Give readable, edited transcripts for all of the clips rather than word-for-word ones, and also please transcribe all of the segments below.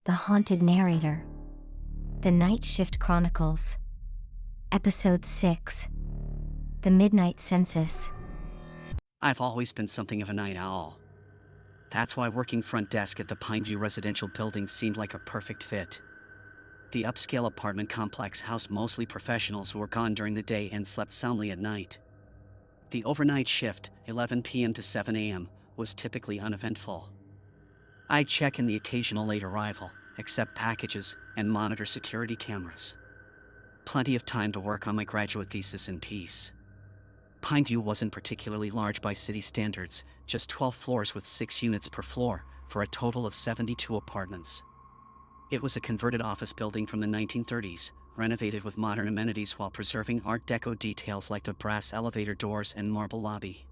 The Haunted Narrator. The Night Shift Chronicles. Episode 6. The Midnight Census. I've always been something of a night owl. That's why working front desk at the Pineview Residential Building seemed like a perfect fit. The upscale apartment complex housed mostly professionals who were gone during the day and slept soundly at night. The overnight shift, 11 p.m. to 7 a.m., was typically uneventful. I'd check in the occasional late arrival, accept packages, and monitor security cameras. Plenty of time to work on my graduate thesis in peace. Pineview wasn't particularly large by city standards, just 12 floors with 6 units per floor, for a total of 72 apartments. It was a converted office building from the 1930s, renovated with modern amenities while preserving Art Deco details like the brass elevator doors and marble lobby.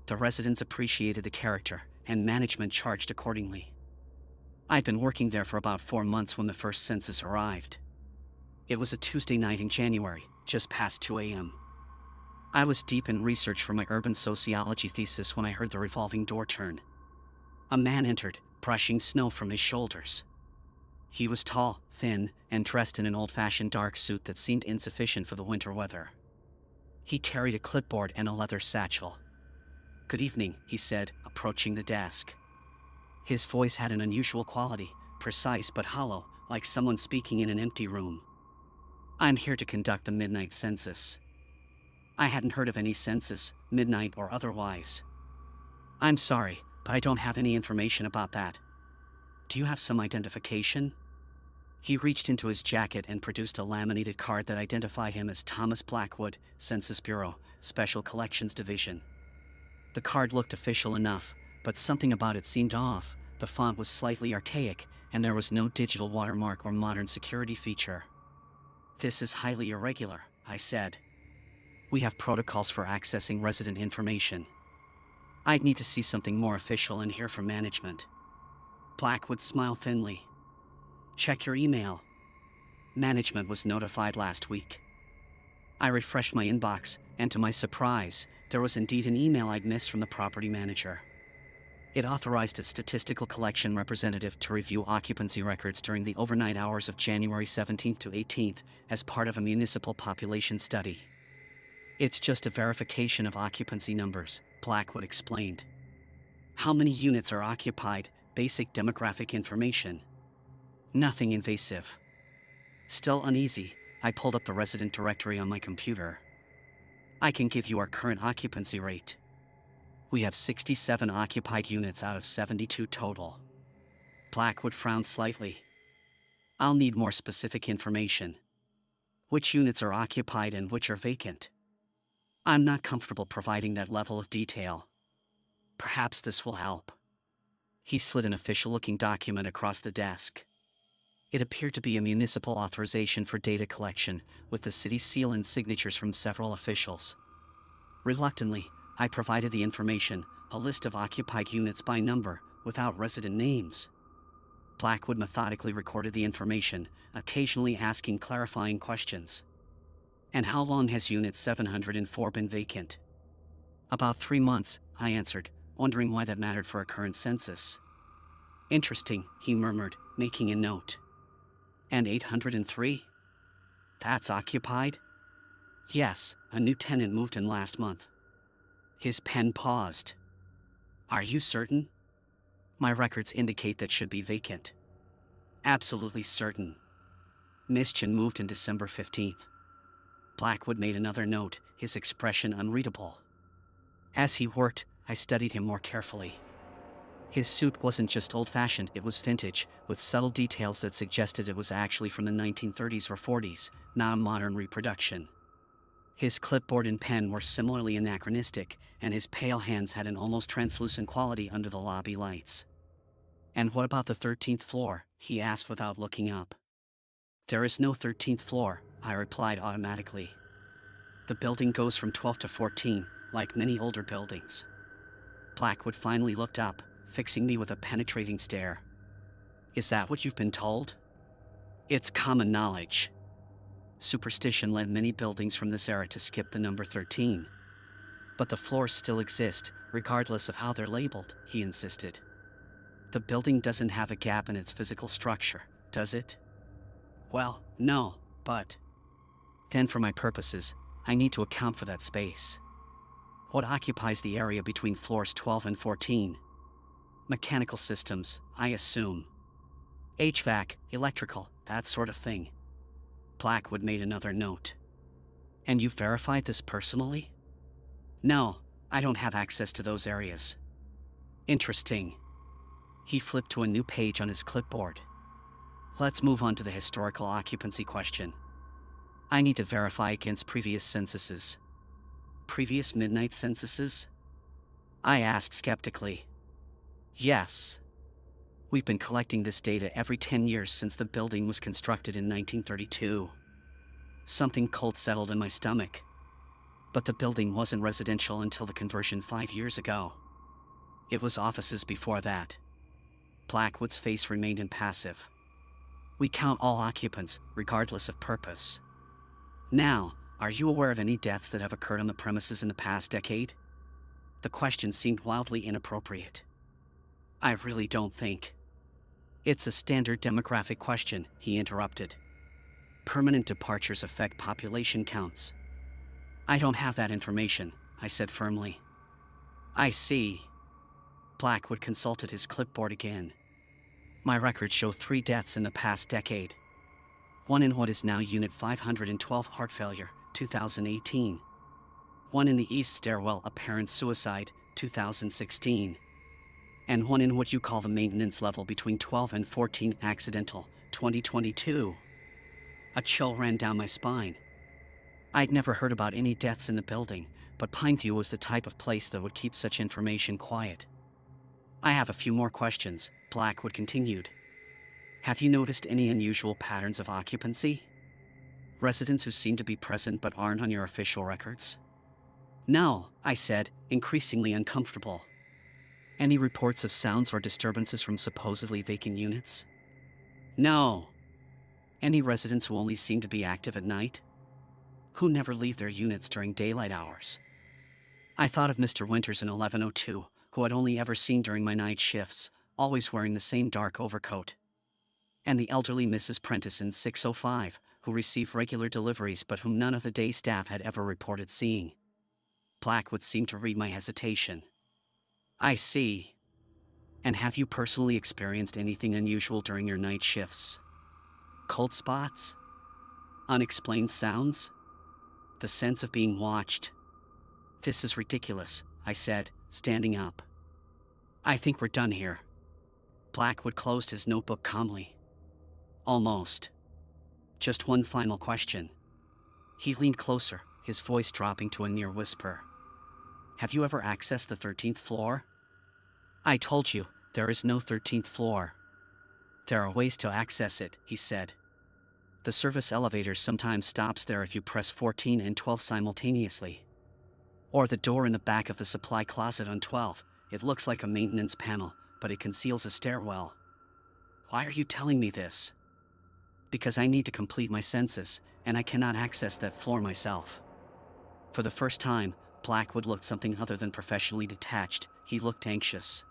The residents appreciated the character, and management charged accordingly. I'd been working there for about 4 months when the first census arrived. It was a Tuesday night in January, just past 2 a.m. I was deep in research for my urban sociology thesis when I heard the revolving door turn. A man entered, brushing snow from his shoulders. He was tall, thin, and dressed in an old-fashioned dark suit that seemed insufficient for the winter weather. He carried a clipboard and a leather satchel. "Good evening," he said, approaching the desk. His voice had an unusual quality, precise but hollow, like someone speaking in an empty room. "I'm here to conduct the midnight census." I hadn't heard of any census, midnight or otherwise. "I'm sorry, but I don't have any information about that. Do you have some identification?" He reached into his jacket and produced a laminated card that identified him as Thomas Blackwood, Census Bureau, Special Collections Division. The card looked official enough, but something about it seemed off. The font was slightly archaic, and there was no digital watermark or modern security feature. "This is highly irregular," I said. "We have protocols for accessing resident information. I'd need to see something more official and hear from management." Blackwood smiled thinly. "Check your email. Management was notified last week." I refreshed my inbox, and to my surprise, there was indeed an email I'd missed from the property manager. It authorized a statistical collection representative to review occupancy records during the overnight hours of January 17th to 18th as part of a municipal population study. "It's just a verification of occupancy numbers," Blackwood explained. "How many units are occupied, basic demographic information. Nothing invasive." Still uneasy, I pulled up the resident directory on my computer. "I can give you our current occupancy rate. We have 67 occupied units out of 72 total." Blackwood frowned slightly. "I'll need more specific information. Which units are occupied and which are vacant? I'm not comfortable providing that level of detail. Perhaps this will help." He slid an official-looking document across the desk. It appeared to be a municipal authorization for data collection, with the city seal and signatures from several officials. Reluctantly, I provided the information, a list of occupied units by number, without resident names. Blackwood methodically recorded the information, occasionally asking clarifying questions. "And how long has Unit 704 been vacant?" "About 3 months," I answered, wondering why that mattered for a current census. "Interesting," he murmured, making a note. "And 803? That's occupied?" "Yes, a new tenant moved in last month." His pen paused. "Are you certain?" "My records indicate that should be vacant." "Absolutely certain." "Mischan moved in December 15th. Blackwood made another note, his expression unreadable. As he worked, I studied him more carefully. His suit wasn't just old-fashioned, it was vintage, with subtle details that suggested it was actually from the 1930s or 40s, not a modern reproduction. His clipboard and pen were similarly anachronistic, and his pale hands had an almost translucent quality under the lobby lights. "And what about the 13th floor?" he asked without looking up. "There is no 13th floor," I replied automatically. "The building goes from 12 to 14, like many older buildings." Blackwood finally looked up, fixing me with a penetrating stare. "Is that what you've been told?" "It's common knowledge. Superstition led many buildings from this era to skip the number 13. But the floors still exist, regardless of how they're labeled," he insisted. The building doesn't have a gap in its physical structure, does it? Well, no, but then for my purposes, I need to account for that space. What occupies the area between floors 12 and 14? Mechanical systems, I assume. HVAC, electrical, that sort of thing. Blackwood made another note. And you verified this personally? No, I don't have access to those areas. Interesting. He flipped to a new page on his clipboard. Let's move on to the historical occupancy question. I need to verify against previous censuses. Previous midnight censuses? I asked skeptically. Yes. We've been collecting this data every 10 years since the building was constructed in 1932. Something cold settled in my stomach. But the building wasn't residential until the conversion 5 years ago. It was offices before that. Blackwood's face remained impassive. We count all occupants, regardless of purpose. Now, are you aware of any deaths that have occurred on the premises in the past decade? The question seemed wildly inappropriate. I really don't think. It's a standard demographic question, he interrupted. Permanent departures affect population counts. I don't have that information, I said firmly. I see. Blackwood consulted his clipboard again. My records show 3 deaths in the past decade. One in what is now Unit 512 heart failure, 2018. One in the east stairwell apparent suicide, 2016. And one in what you call the maintenance level between 12 and 14 accidental, 2022. A chill ran down my spine. I'd never heard about any deaths in the building, but Pineview was the type of place that would keep such information quiet. I have a few more questions, Blackwood continued. Have you noticed any unusual patterns of occupancy? Residents who seem to be present but aren't on your official records? No, I said, increasingly uncomfortable. Any reports of sounds or disturbances from supposedly vacant units? No. Any residents who only seem to be active at night? Who never leave their units during daylight hours? I thought of Mr. Winters in 1102, who I'd only ever seen during my night shifts, always wearing the same dark overcoat. And the elderly Mrs. Prentice in 605, who received regular deliveries but whom none of the day staff had ever reported seeing. Blackwood seemed to read my hesitation. I see. And have you personally experienced anything unusual during your night shifts? Cold spots? Unexplained sounds? The sense of being watched? This is ridiculous, I said, standing up. I think we're done here. Blackwood closed his notebook calmly. Almost. Just one final question. He leaned closer, his voice dropping to a near whisper. Have you ever accessed the 13th floor? I told you, there is no 13th floor. There are ways to access it, he said. The service elevator sometimes stops there if you press 14 and 12 simultaneously. Or the door in the back of the supply closet on 12. It looks like a maintenance panel, but it conceals a stairwell. Why are you telling me this? Because I need to complete my census, and I cannot access that floor myself. For the first time, Blackwood looked something other than professionally detached. He looked anxious.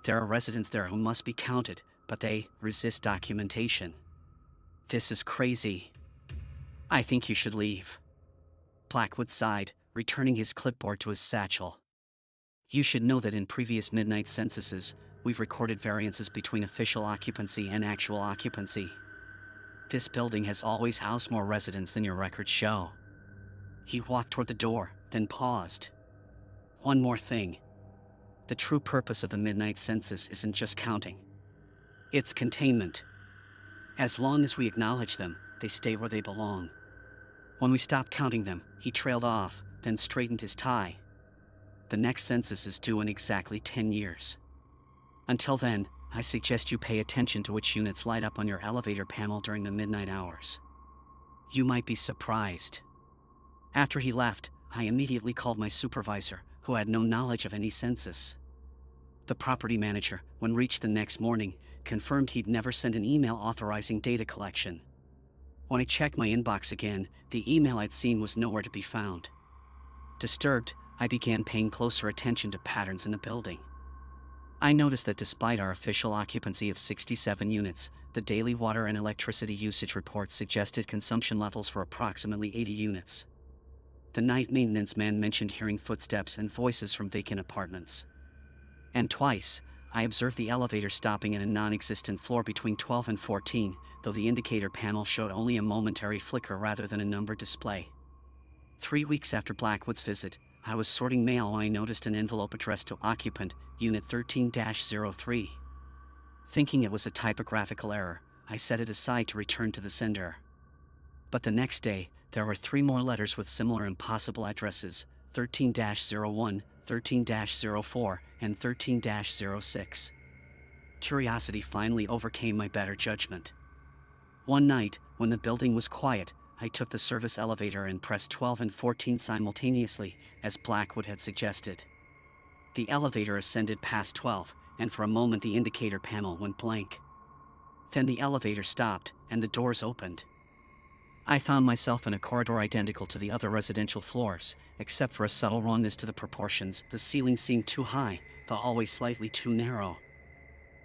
There are residents there who must be counted, but they resist documentation. This is crazy. I think you should leave. Blackwood sighed, returning his clipboard to his satchel. You should know that in previous midnight censuses, we've recorded variances between official occupancy and actual occupancy. This building has always housed more residents than your records show. He walked toward the door, then paused. One more thing. The true purpose of the midnight census isn't just counting. It's containment. As long as we acknowledge them, they stay where they belong. When we stop counting them, he trailed off, then straightened his tie. The next census is due in exactly 10 years. Until then, I suggest you pay attention to which units light up on your elevator panel during the midnight hours. You might be surprised. After he left, I immediately called my supervisor, who had no knowledge of any census. The property manager, when reached the next morning, confirmed he'd never sent an email authorizing data collection. When I checked my inbox again, the email I'd seen was nowhere to be found. Disturbed, I began paying closer attention to patterns in the building. I noticed that despite our official occupancy of 67 units, the daily water and electricity usage reports suggested consumption levels for approximately 80 units. The night maintenance man mentioned hearing footsteps and voices from vacant apartments. And twice, I observed the elevator stopping at a non-existent floor between 12 and 14, though the indicator panel showed only a momentary flicker rather than a number display. 3 weeks after Blackwood's visit, I was sorting mail when I noticed an envelope addressed to occupant, Unit 13-03. Thinking it was a typographical error, I set it aside to return to the sender. But the next day, there were 3 more letters with similar impossible addresses, 13-01, 13-04, and 13-06. Curiosity finally overcame my better judgment. One night, when the building was quiet, I took the service elevator and pressed 12 and 14 simultaneously, as Blackwood had suggested. The elevator ascended past 12, and for a moment the indicator panel went blank. Then the elevator stopped, and the doors opened. I found myself in a corridor identical to the other residential floors, except for a subtle wrongness to the proportions. The ceiling seemed too high, the hallway slightly too narrow.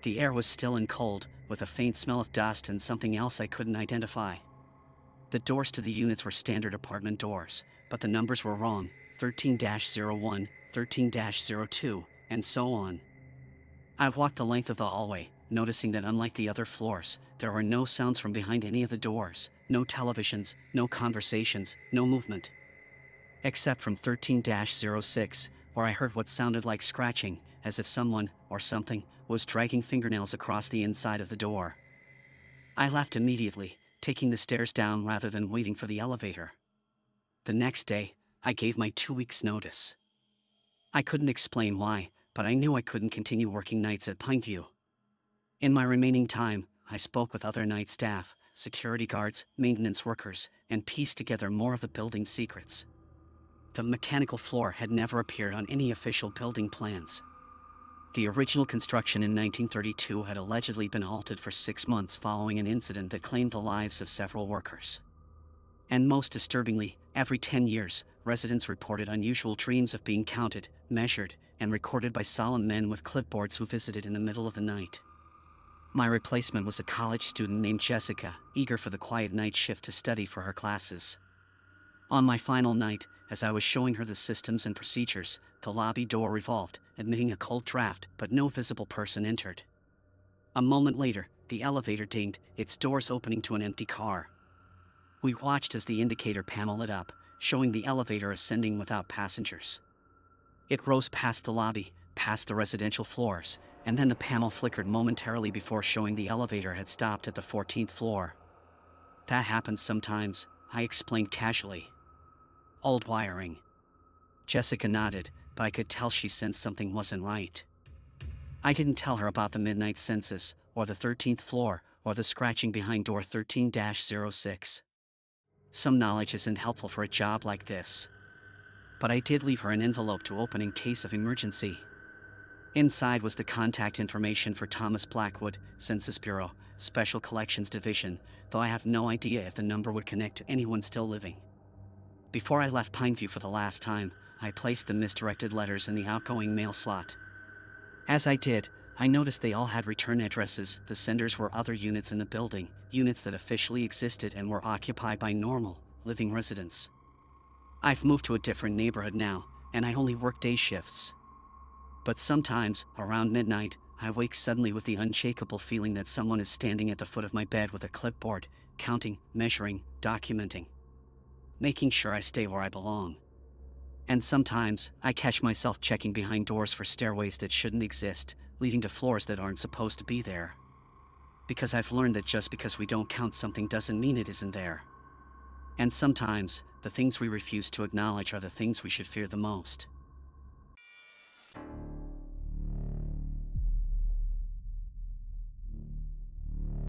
The air was still and cold, with a faint smell of dust and something else I couldn't identify. The doors to the units were standard apartment doors, but the numbers were wrong, 13-01, 13-02, and so on. I walked the length of the hallway, noticing that unlike the other floors, there were no sounds from behind any of the doors, no televisions, no conversations, no movement. Except from 13-06, where I heard what sounded like scratching, as if someone, or something, was dragging fingernails across the inside of the door. I left immediately, taking the stairs down rather than waiting for the elevator. The next day, I gave my 2 weeks' notice. I couldn't explain why, but I knew I couldn't continue working nights at Pineview. In my remaining time, I spoke with other night staff, security guards, maintenance workers, and pieced together more of the building's secrets. The mechanical floor had never appeared on any official building plans. The original construction in 1932 had allegedly been halted for 6 months following an incident that claimed the lives of several workers. And most disturbingly, every 10 years, residents reported unusual dreams of being counted, measured, and recorded by solemn men with clipboards who visited in the middle of the night. My replacement was a college student named Jessica, eager for the quiet night shift to study for her classes. On my final night, as I was showing her the systems and procedures, the lobby door revolved, admitting a cold draft, but no visible person entered. A moment later, the elevator dinged, its doors opening to an empty car. We watched as the indicator panel lit up, showing the elevator ascending without passengers. It rose past the lobby, past the residential floors, and then the panel flickered momentarily before showing the elevator had stopped at the 14th floor. That happens sometimes, I explained casually. Old wiring. Jessica nodded, but I could tell she sensed something wasn't right. I didn't tell her about the midnight census, or the 13th floor, or the scratching behind door 13-06. Some knowledge isn't helpful for a job like this. But I did leave her an envelope to open in case of emergency. Inside was the contact information for Thomas Blackwood, Census Bureau, Special Collections Division, though I have no idea if the number would connect to anyone still living. Before I left Pineview for the last time, I placed the misdirected letters in the outgoing mail slot. As I did, I noticed they all had return addresses. The senders were other units in the building, units that officially existed and were occupied by normal, living residents. I've moved to a different neighborhood now, and I only work day shifts. But sometimes, around midnight, I wake suddenly with the unshakable feeling that someone is standing at the foot of my bed with a clipboard, counting, measuring, documenting, making sure I stay where I belong. And sometimes, I catch myself checking behind doors for stairways that shouldn't exist, leading to floors that aren't supposed to be there. Because I've learned that just because we don't count something doesn't mean it isn't there. And sometimes, the things we refuse to acknowledge are the things we should fear the most.